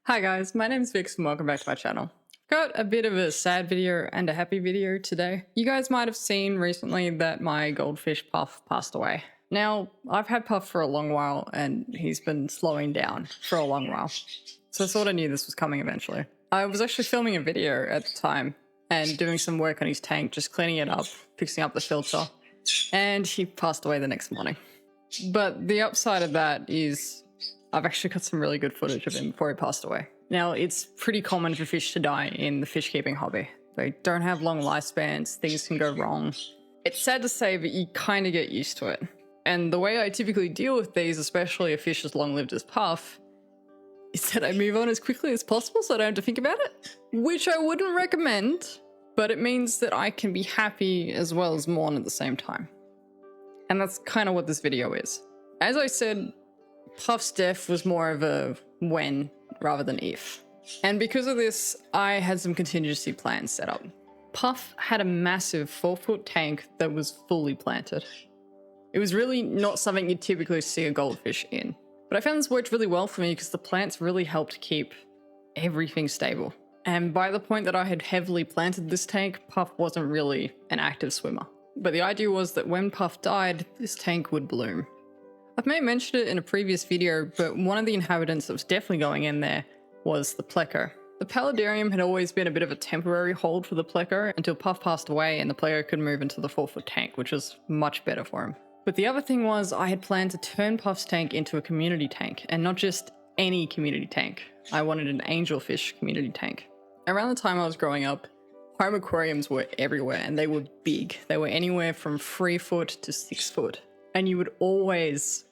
Hi guys, my name's Vix and welcome back to my channel. Got a bit of a sad video and a happy video today. You guys might have seen recently that my goldfish Puff passed away. Now, I've had Puff for a long while and he's been slowing down for a long while. So I sort of knew this was coming eventually. I was actually filming a video at the time and doing some work on his tank, just cleaning it up, fixing up the filter, and he passed away the next morning. But the upside of that is I've actually got some really good footage of him before he passed away. Now, it's pretty common for fish to die in the fish keeping hobby. They don't have long lifespans, things can go wrong. It's sad to say, but you kind of get used to it. And the way I typically deal with these, especially a fish as long-lived as Puff, is that I move on as quickly as possible so I don't have to think about it. Which I wouldn't recommend, but it means that I can be happy as well as mourn at the same time. And that's kind of what this video is. As I said, Puff's death was more of a when rather than if. And because of this, I had some contingency plans set up. Puff had a massive 4-foot tank that was fully planted. It was really not something you'd typically see a goldfish in. But I found this worked really well for me because the plants really helped keep everything stable. And by the point that I had heavily planted this tank, Puff wasn't really an active swimmer. But the idea was that when Puff died, this tank would bloom. I may have mentioned it in a previous video, but one of the inhabitants that was definitely going in there was the pleco. The paludarium had always been a bit of a temporary hold for the pleco until Puff passed away and the pleco could move into the 4-foot tank, which was much better for him. But the other thing was I had planned to turn Puff's tank into a community tank, and not just any community tank. I wanted an angelfish community tank. Around the time I was growing up, home aquariums were everywhere and they were big. They were anywhere from 3-foot to 6-foot. And you would always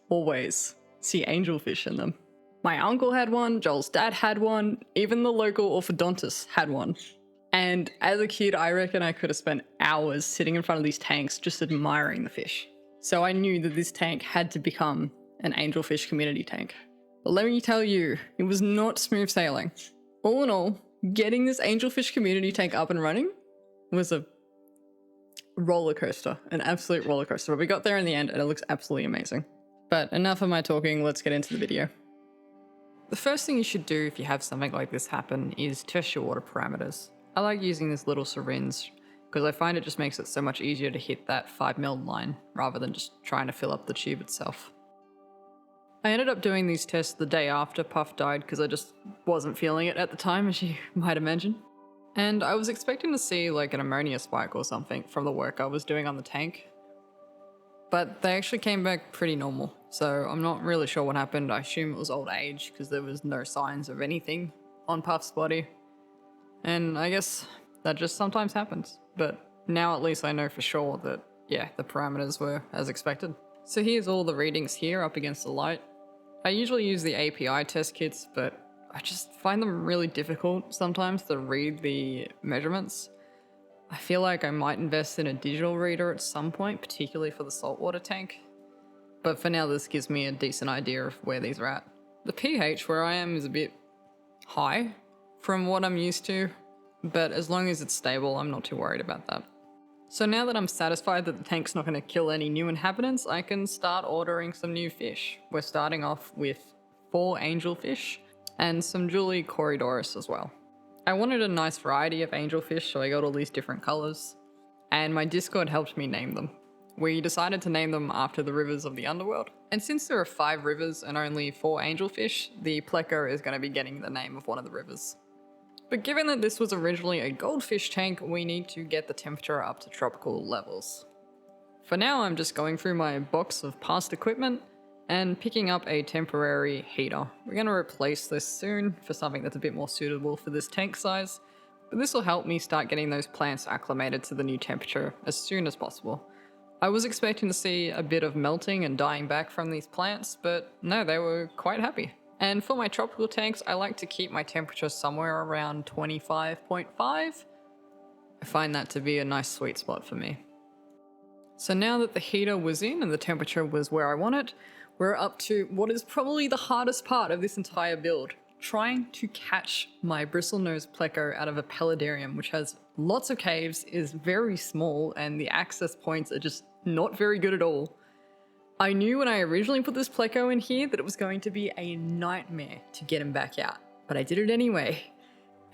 see angelfish in them. My uncle had one, Joel's dad had one, even the local orthodontist had one. And as a kid, I reckon I could have spent hours sitting in front of these tanks just admiring the fish. So I knew that this tank had to become an angelfish community tank. But let me tell you, it was not smooth sailing. All in all, getting this angelfish community tank up and running was a roller coaster, an absolute roller coaster. But we got there in the end and it looks absolutely amazing. But enough of my talking, let's get into the video. The first thing you should do if you have something like this happen is test your water parameters. I like using this little syringe because I find it just makes it so much easier to hit that 5 ml line rather than just trying to fill up the tube itself. I ended up doing these tests the day after Puff died because I just wasn't feeling it at the time, as you might imagine. And I was expecting to see like an ammonia spike or something from the work I was doing on the tank. But they actually came back pretty normal, so I'm not really sure what happened. I assume it was old age because there was no signs of anything on Puff's body. And I guess that just sometimes happens. But now at least I know for sure that, yeah, the parameters were as expected. So here's all the readings here up against the light. I usually use the API test kits, but I just find them really difficult sometimes to read the measurements. I feel like I might invest in a digital reader at some point, particularly for the saltwater tank. But for now, this gives me a decent idea of where these are at. The pH where I am is a bit high from what I'm used to, but as long as it's stable, I'm not too worried about that. So now that I'm satisfied that the tank's not going to kill any new inhabitants, I can start ordering some new fish. We're starting off with 4 angelfish and some Julie Corydoris as well. I wanted a nice variety of angelfish, so I got all these different colors, and my Discord helped me name them. We decided to name them after the rivers of the underworld, and since there are 5 rivers and only 4 angelfish, the pleco is going to be getting the name of one of the rivers. But given that this was originally a goldfish tank, we need to get the temperature up to tropical levels. For now, I'm just going through my box of past equipment and picking up a temporary heater. We're going to replace this soon for something that's a bit more suitable for this tank size, but this will help me start getting those plants acclimated to the new temperature as soon as possible. I was expecting to see a bit of melting and dying back from these plants, but no, they were quite happy. And for my tropical tanks, I like to keep my temperature somewhere around 25.5. I find that to be a nice sweet spot for me. So now that the heater was in and the temperature was where I want it, we're up to what is probably the hardest part of this entire build, trying to catch my bristlenose pleco out of a paludarium, which has lots of caves, is very small, and the access points are just not very good at all. I knew when I originally put this pleco in here that it was going to be a nightmare to get him back out. but I did it anyway.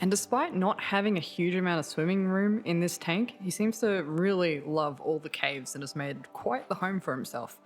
And despite not having a huge amount of swimming room in this tank, he seems to really love all the caves and has made quite the home for himself.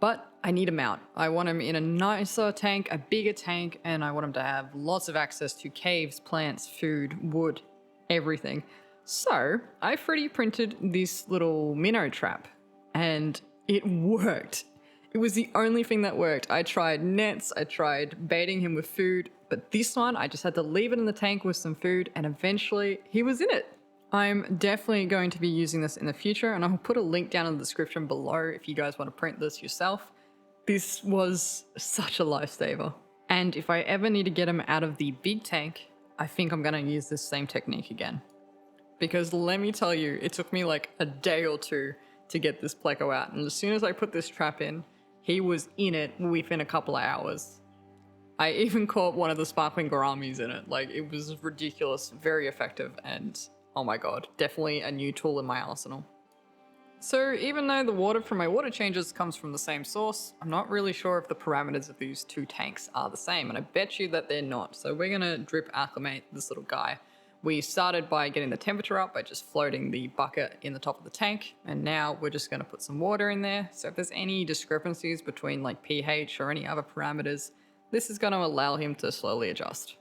But I need him out. I want him in a nicer tank, a bigger tank, and I want him to have lots of access to caves, plants, food, wood, everything. So I 3D printed this little minnow trap, and it worked. It was the only thing that worked. I tried nets, I tried baiting him with food, but this one I just had to leave it in the tank with some food, and eventually he was in it. I'm definitely going to be using this in the future, and I'll put a link down in the description below if you guys want to print this yourself. This was such a lifesaver. And if I ever need to get him out of the big tank, I think I'm going to use this same technique again. Because let me tell you, it took me like a day or two to get this pleco out, and as soon as I put this trap in, he was in it within a couple of hours. I even caught one of the sparkling gouramis in it. Like, it was ridiculous, very effective, and oh my god, definitely a new tool in my arsenal. So even though the water from my water changes comes from the same source, I'm not really sure if the parameters of these two tanks are the same, and I bet you that they're not. So we're gonna drip acclimate this little guy. We started by getting the temperature up by just floating the bucket in the top of the tank, and now we're just going to put some water in there. So if there's any discrepancies between like pH or any other parameters, this is going to allow him to slowly adjust.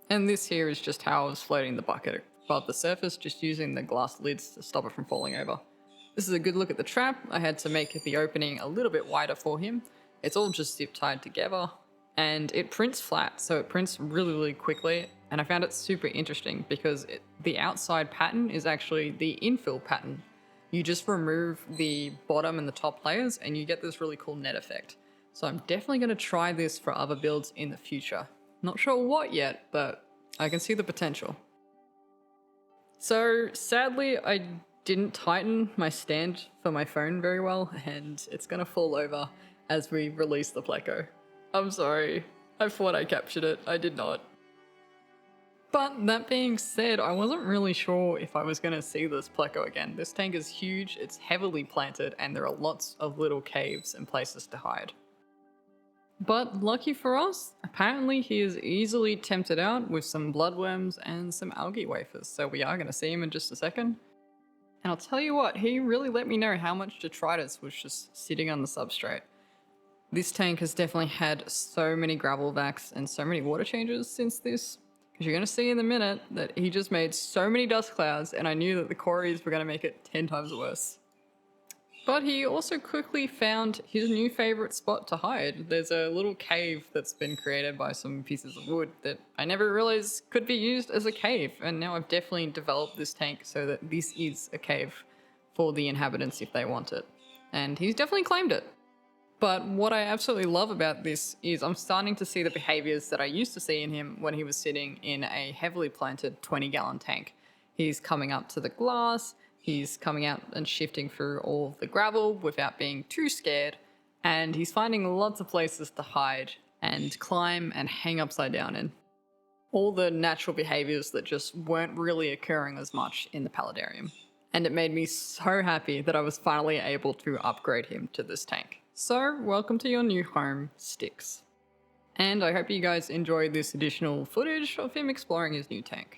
And this here is just how I was floating the bucket above the surface, just using the glass lids to stop it from falling over. This is a good look at the trap. I had to make the opening a little bit wider for him. It's all just zip tied together, and it prints flat, so it prints really, really quickly. And I found it super interesting because the outside pattern is actually the infill pattern. You just remove the bottom and the top layers and you get this really cool net effect. So I'm definitely going to try this for other builds in the future. Not sure what yet, but I can see the potential. So sadly, I didn't tighten my stand for my phone very well, and it's going to fall over as we release the pleco. I'm sorry. I thought I captured it. I did not. But that being said, I wasn't really sure if I was going to see this pleco again. This tank is huge, it's heavily planted, and there are lots of little caves and places to hide. But lucky for us, apparently he is easily tempted out with some bloodworms and some algae wafers, so we are going to see him in just a second. And I'll tell you what, he really let me know how much detritus was just sitting on the substrate. This tank has definitely had so many gravel vacs and so many water changes since this. You're going to see in a minute that he just made so many dust clouds, and I knew that the quarries were going to make it 10 times worse. But he also quickly found his new favorite spot to hide. There's a little cave that's been created by some pieces of wood that I never realized could be used as a cave, and now I've definitely developed this tank so that this is a cave for the inhabitants if they want it. And he's definitely claimed it. But what I absolutely love about this is I'm starting to see the behaviors that I used to see in him when he was sitting in a heavily planted 20-gallon tank. He's coming up to the glass, he's coming out and shifting through all of the gravel without being too scared, and he's finding lots of places to hide and climb and hang upside down in. All the natural behaviors that just weren't really occurring as much in the paludarium. And it made me so happy that I was finally able to upgrade him to this tank. So, welcome to your new home, Styx. And I hope you guys enjoyed this additional footage of him exploring his new tank.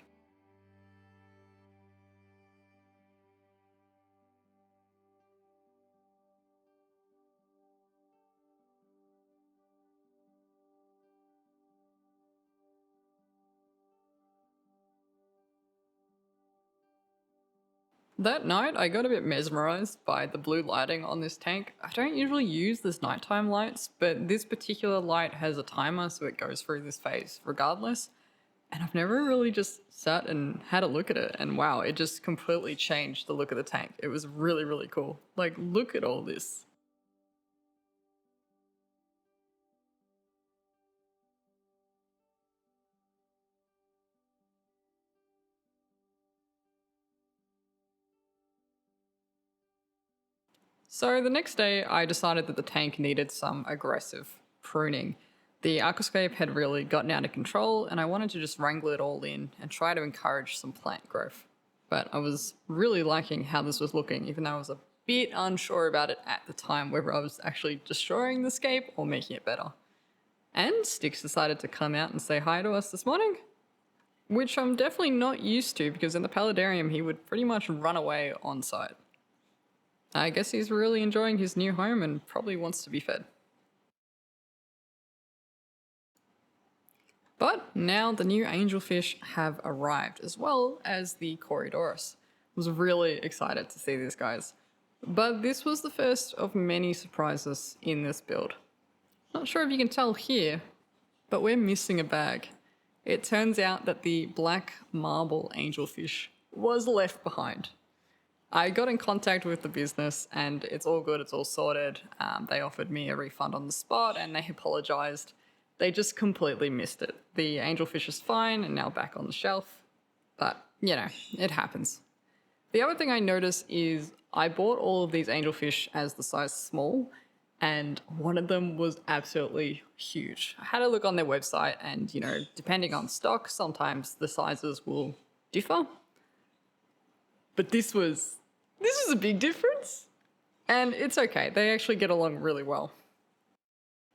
That night, I got a bit mesmerized by the blue lighting on this tank. I don't usually use this nighttime lights, but this particular light has a timer, so it goes through this phase regardless. And I've never really just sat and had a look at it, and wow, it just completely changed the look of the tank. It was really, really cool. Like, look at all this. So the next day, I decided that the tank needed some aggressive pruning. The aquascape had really gotten out of control, and I wanted to just wrangle it all in and try to encourage some plant growth. But I was really liking how this was looking, even though I was a bit unsure about it at the time, whether I was actually destroying the scape or making it better. And Styx decided to come out and say hi to us this morning, which I'm definitely not used to because in the paludarium he would pretty much run away on sight. I guess he's really enjoying his new home and probably wants to be fed. But now the new angelfish have arrived, as well as the Corydoras. Was really excited to see these guys. But this was the first of many surprises in this build. Not sure if you can tell here, but we're missing a bag. It turns out that the black marble angelfish was left behind. I got in contact with the business and it's all good, it's all sorted. They offered me a refund on the spot and they apologized. They just completely missed it. The angelfish is fine and now back on the shelf, but you know, it happens. The other thing I noticed is I bought all of these angelfish as the size small, and one of them was absolutely huge. I had a look on their website and, you know, depending on stock, sometimes the sizes will differ. But this was a big difference. And it's okay, they actually get along really well.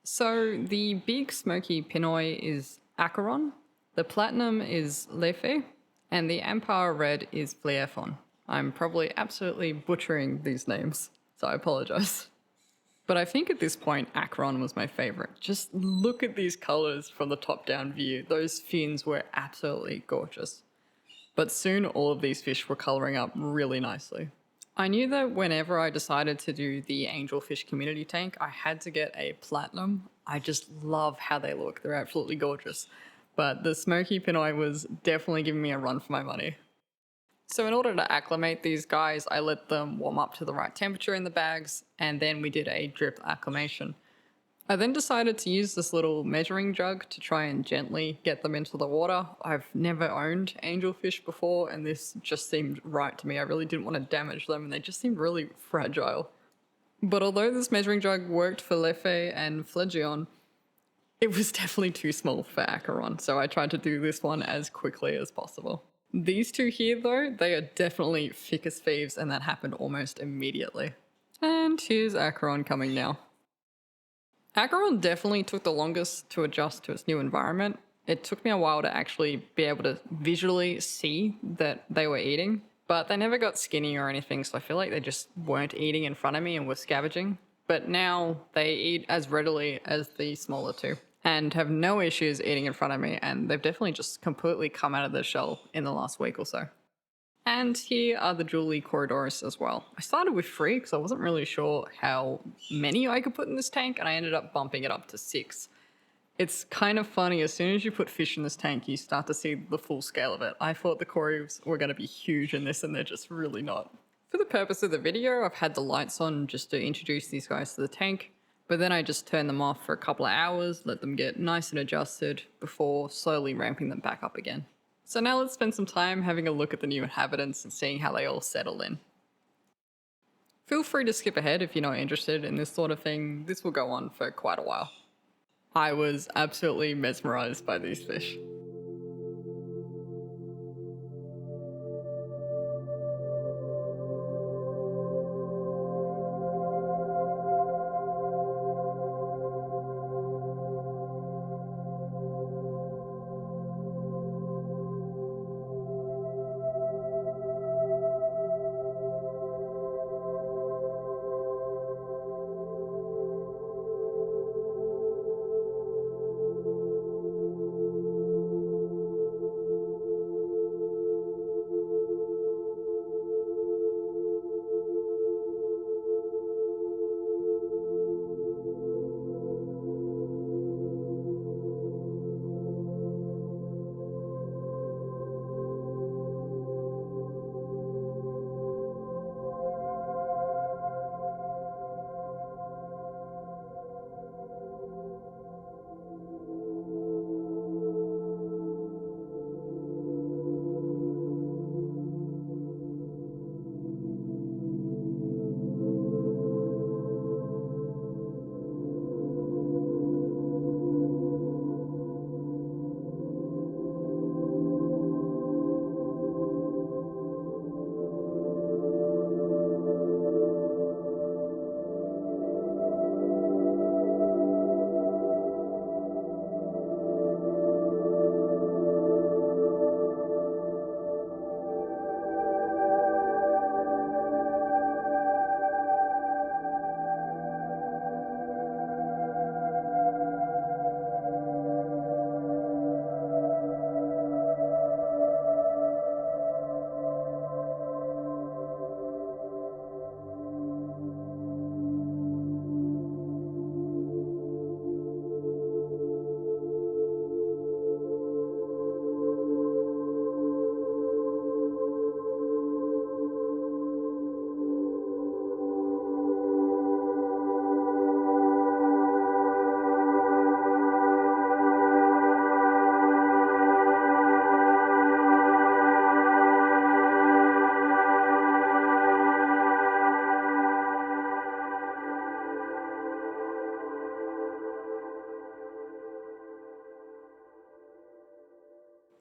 So the big smoky Pinoy is Acheron, the platinum is Lefe, and the Empire red is Fleephon. I'm probably absolutely butchering these names, so I apologize. But I think at this point, Acheron was my favorite. Just look at these colors from the top-down view. Those fins were absolutely gorgeous. But soon all of these fish were coloring up really nicely. I knew that whenever I decided to do the angelfish community tank, I had to get a platinum. I just love how they look. They're absolutely gorgeous. But the smoky Pinoy was definitely giving me a run for my money. So in order to acclimate these guys, I let them warm up to the right temperature in the bags, and then we did a drip acclimation. I then decided to use this little measuring jug to try and gently get them into the water. I've never owned angelfish before, and this just seemed right to me. I really didn't want to damage them, and they just seemed really fragile. But although this measuring jug worked for Lefe and Phlegion, it was definitely too small for Acheron, so I tried to do this one as quickly as possible. These two here, though, they are definitely thick as thieves, and that happened almost immediately. And here's Acheron coming now. Acheron definitely took the longest to adjust to its new environment. It took me a while to actually be able to visually see that they were eating, but they never got skinny or anything, so I feel like they just weren't eating in front of me and were scavenging. But now they eat as readily as the smaller two and have no issues eating in front of me, and they've definitely just completely come out of their shell in the last week or so. And here are the Julie Corydoras as well. I started with 3 because I wasn't really sure how many I could put in this tank, and I ended up bumping it up to 6. It's kind of funny, as soon as you put fish in this tank, you start to see the full scale of it. I thought the Corys were going to be huge in this, and they're just really not. For the purpose of the video, I've had the lights on just to introduce these guys to the tank, but then I just turned them off for a couple of hours, let them get nice and adjusted before slowly ramping them back up again. So now let's spend some time having a look at the new inhabitants and seeing how they all settle in. Feel free to skip ahead if you're not interested in this sort of thing. This will go on for quite a while. I was absolutely mesmerized by these fish.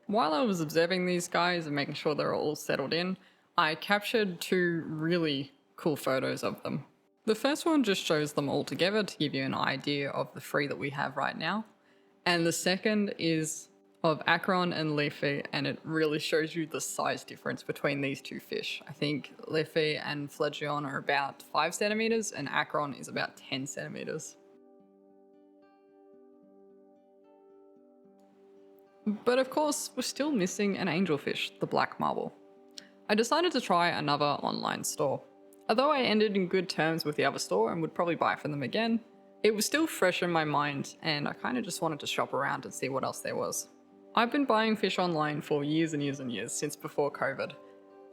While I was observing these guys and making sure they're all settled in, I captured two really cool photos of them. The first one just shows them all together to give you an idea of the three that we have right now. And the second is of Acron and Leafy, and it really shows you the size difference between these two fish. I think Leafy and Fledgion are about 5 centimeters and Acron is about 10 centimeters. But of course, we're still missing an angelfish, the black marble. I decided to try another online store. Although I ended in good terms with the other store and would probably buy from them again, it was still fresh in my mind and I kind of just wanted to shop around and see what else there was. I've been buying fish online for years and years and years, since before COVID.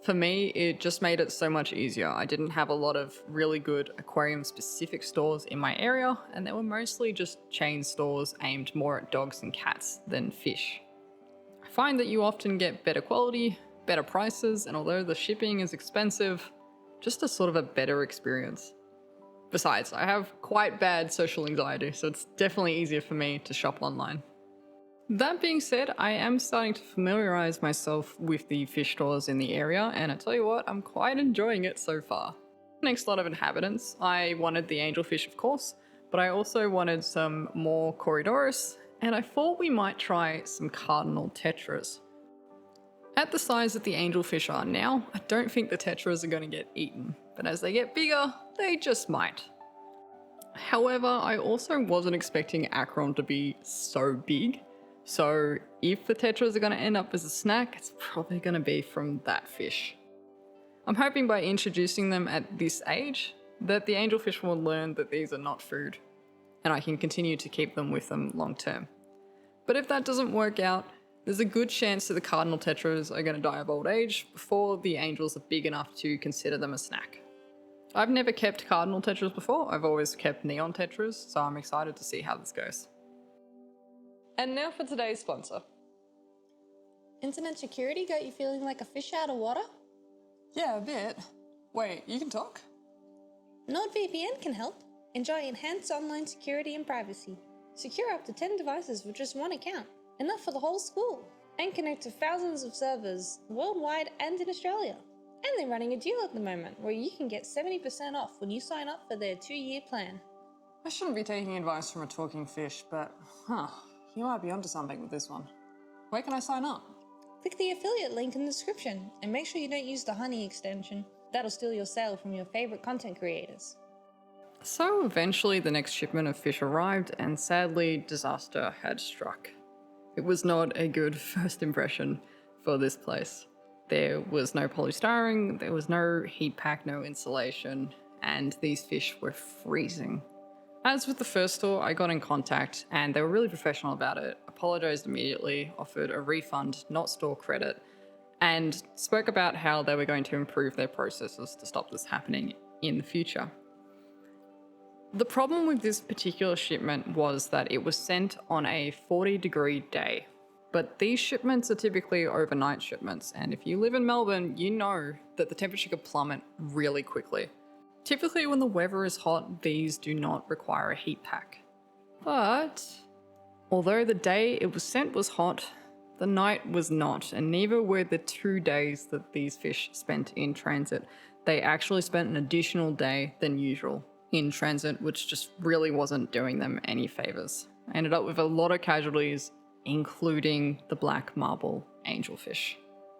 For me, it just made it so much easier. I didn't have a lot of really good aquarium-specific stores in my area, and they were mostly just chain stores aimed more at dogs and cats than fish. I find that you often get better quality, better prices, and although the shipping is expensive, just a sort of a better experience. Besides, I have quite bad social anxiety, so it's definitely easier for me to shop online. That being said, I am starting to familiarize myself with the fish stores in the area, and I tell you what, I'm quite enjoying it so far. Next lot of inhabitants, I wanted the angelfish of course, but I also wanted some more Corydoras, and I thought we might try some cardinal tetras. At the size that the angelfish are now, I don't think the tetras are going to get eaten, but as they get bigger, they just might. However, I also wasn't expecting Acron to be so big. So if the tetras are going to end up as a snack, it's probably going to be from that fish. I'm hoping by introducing them at this age that the angelfish will learn that these are not food and I can continue to keep them with them long term. But if that doesn't work out, there's a good chance that the cardinal tetras are going to die of old age before the angels are big enough to consider them a snack. I've never kept cardinal tetras before, I've always kept neon tetras, so I'm excited to see how this goes. And now for today's sponsor. Internet security got you feeling like a fish out of water? Yeah, a bit. Wait, you can talk? NordVPN can help. Enjoy enhanced online security and privacy. Secure up to 10 devices with just one account, enough for the whole school. And connect to thousands of servers worldwide and in Australia. And they're running a deal at the moment where you can get 70% off when you sign up for their 2-year plan. I shouldn't be taking advice from a talking fish, but you might be onto something with this one. Where can I sign up? Click the affiliate link in the description and make sure you don't use the honey extension. That'll steal your sale from your favorite content creators. So eventually the next shipment of fish arrived and sadly disaster had struck. It was not a good first impression for this place. There was no polystyrene, there was no heat pack, no insulation, and these fish were freezing. As with the first store, I got in contact and they were really professional about it, apologized immediately, offered a refund, not store credit, and spoke about how they were going to improve their processes to stop this happening in the future. The problem with this particular shipment was that it was sent on a 40-degree day. But these shipments are typically overnight shipments, and if you live in Melbourne, you know that the temperature could plummet really quickly. Typically when the weather is hot, these do not require a heat pack. But although the day it was sent was hot, the night was not, and neither were the 2 days that these fish spent in transit. They actually spent an additional day than usual in transit, which just really wasn't doing them any favors. I ended up with a lot of casualties, including the black marble angelfish.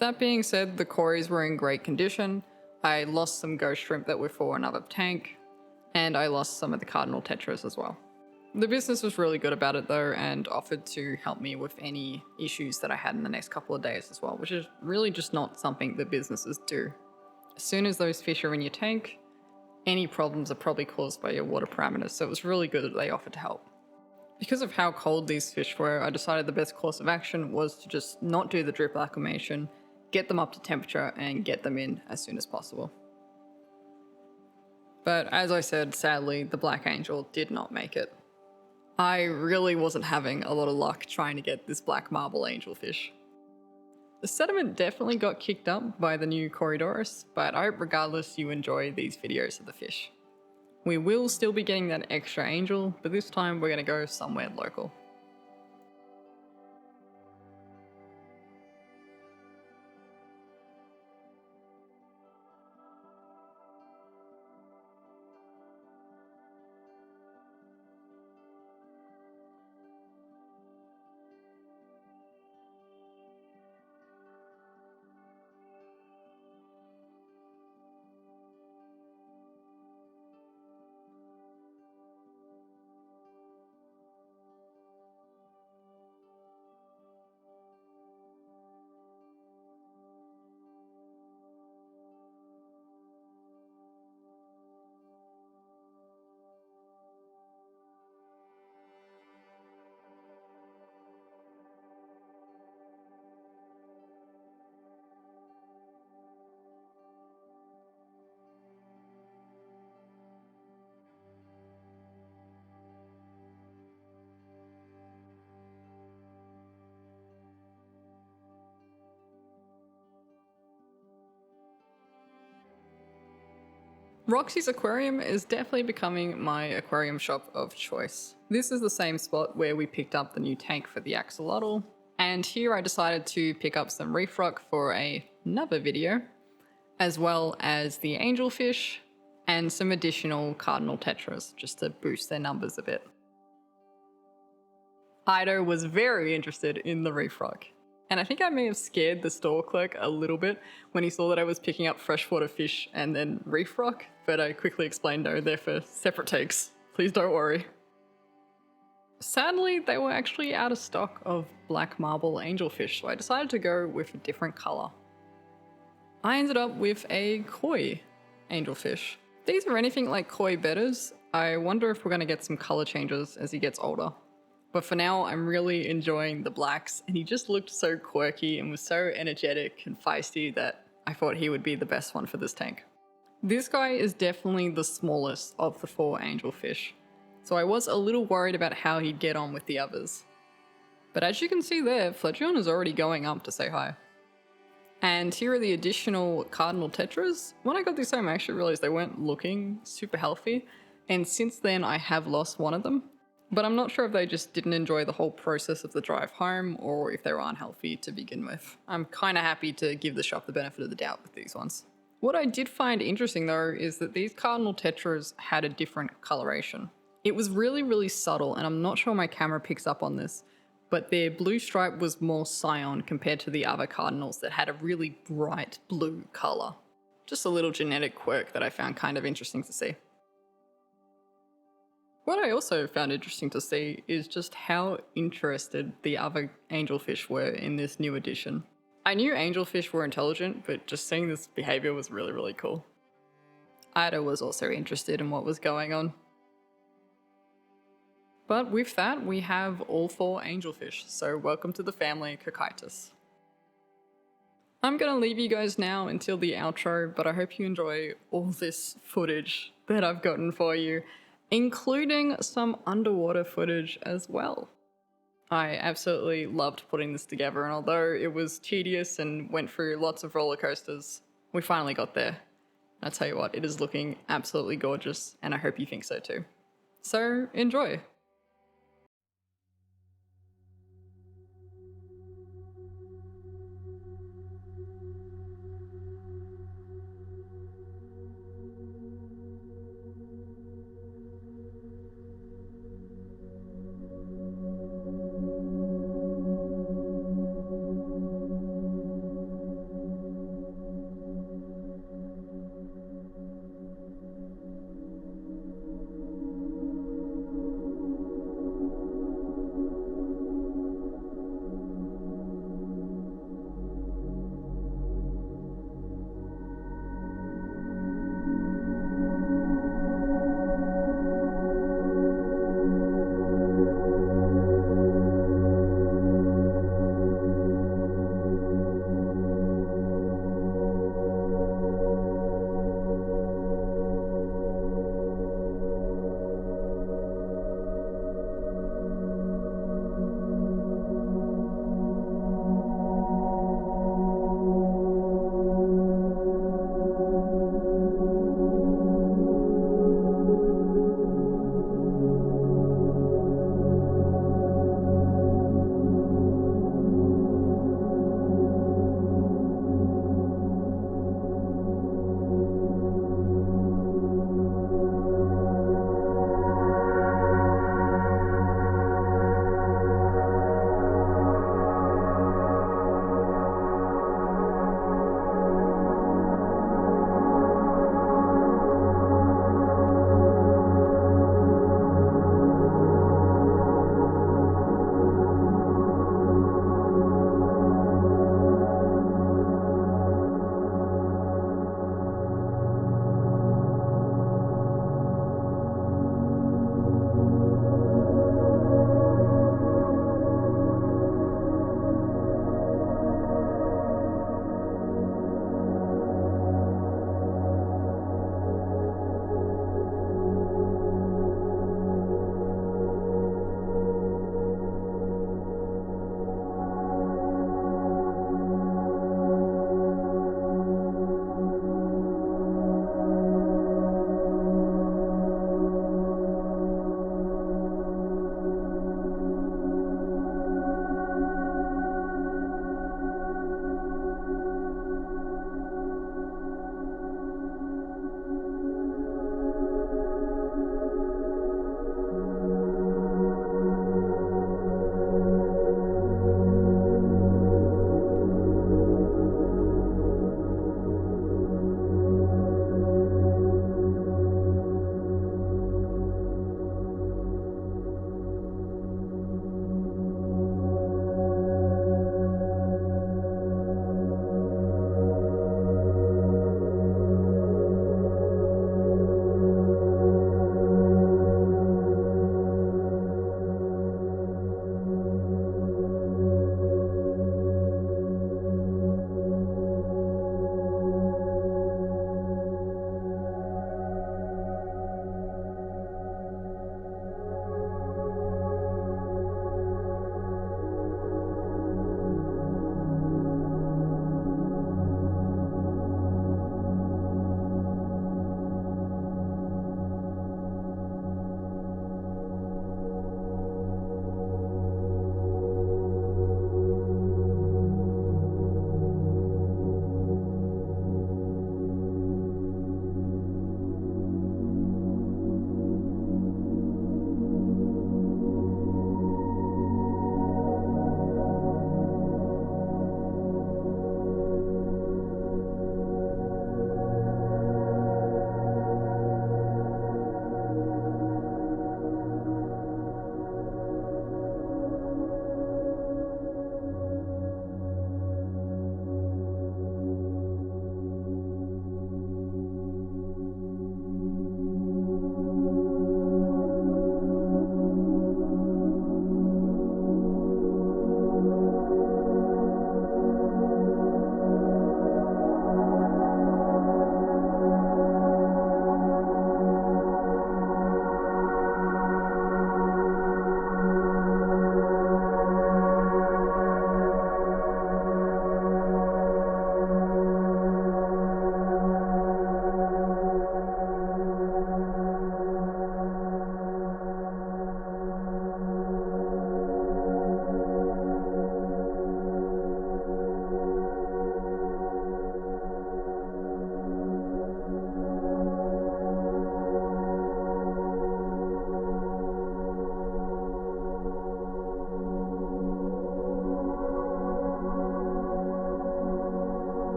That being said, the cories were in great condition. I lost some ghost shrimp that were for another tank, and I lost some of the cardinal tetras as well. The business was really good about it though, and offered to help me with any issues that I had in the next couple of days as well, which is really just not something that businesses do. As soon as those fish are in your tank, any problems are probably caused by your water parameters, so it was really good that they offered to help. Because of how cold these fish were, I decided the best course of action was to just not do the drip acclimation, get them up to temperature, and get them in as soon as possible. But as I said, sadly, the black angel did not make it. I really wasn't having a lot of luck trying to get this black marble angelfish. The sediment definitely got kicked up by the new Corydoras, but I hope regardless you enjoy these videos of the fish. We will still be getting that extra angel, but this time we're going to go somewhere local. Roxy's Aquarium is definitely becoming my aquarium shop of choice. This is the same spot where we picked up the new tank for the axolotl, and here I decided to pick up some reef rock for another video, as well as the angelfish and some additional cardinal tetras just to boost their numbers a bit. Ido was very interested in the reef rock, and I think I may have scared the store clerk a little bit when he saw that I was picking up freshwater fish and then reef rock, but I quickly explained no, they're for separate takes. Please don't worry. Sadly, they were actually out of stock of black marble angelfish, so I decided to go with a different color. I ended up with a koi angelfish. These are anything like koi betters. I wonder if we're going to get some color changes as he gets older. But for now, I'm really enjoying the blacks, and he just looked so quirky and was so energetic and feisty that I thought he would be the best one for this tank. This guy is definitely the smallest of the 4 angelfish, so I was a little worried about how he'd get on with the others. But as you can see there, Fletchion is already going up to say hi. And here are the additional cardinal tetras. When I got this home, I actually realized they weren't looking super healthy, and since then I have lost one of them. But I'm not sure if they just didn't enjoy the whole process of the drive home or if they were unhealthy to begin with. I'm kind of happy to give the shop the benefit of the doubt with these ones. What I did find interesting though is that these cardinal tetras had a different coloration. It was really, really subtle, and I'm not sure my camera picks up on this, but their blue stripe was more cyan compared to the other cardinals that had a really bright blue color. Just a little genetic quirk that I found kind of interesting to see. What I also found interesting to see is just how interested the other angelfish were in this new edition. I knew angelfish were intelligent, but just seeing this behavior was really, really cool. Ida was also interested in what was going on. But with that, we have all 4 angelfish, so welcome to the family, Cocytus. I'm gonna leave you guys now until the outro, but I hope you enjoy all this footage that I've gotten for you, including some underwater footage as well. I absolutely loved putting this together, and although it was tedious and went through lots of roller coasters, we finally got there. I tell you what, it is looking absolutely gorgeous, and I hope you think so too. So enjoy!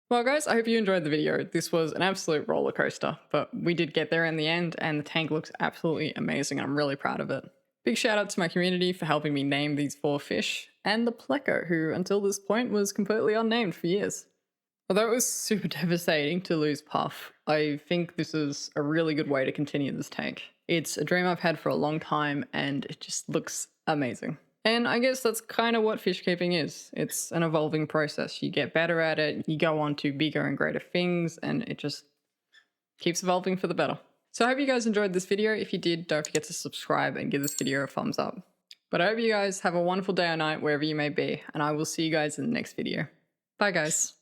Well, guys, I hope you enjoyed the video. This was an absolute roller coaster, but we did get there in the end, and the tank looks absolutely amazing, and I'm really proud of it. Big shout out to my community for helping me name these 4 fish, and the pleco, who until this point was completely unnamed for years. Although it was super devastating to lose Puff, I think this is a really good way to continue this tank. It's a dream I've had for a long time, and it just looks amazing. And I guess that's kind of what fish keeping is. It's an evolving process. You get better at it, you go on to bigger and greater things, and it just keeps evolving for the better. So I hope you guys enjoyed this video. If you did, don't forget to subscribe and give this video a thumbs up. But I hope you guys have a wonderful day or night wherever you may be, and I will see you guys in the next video. Bye guys.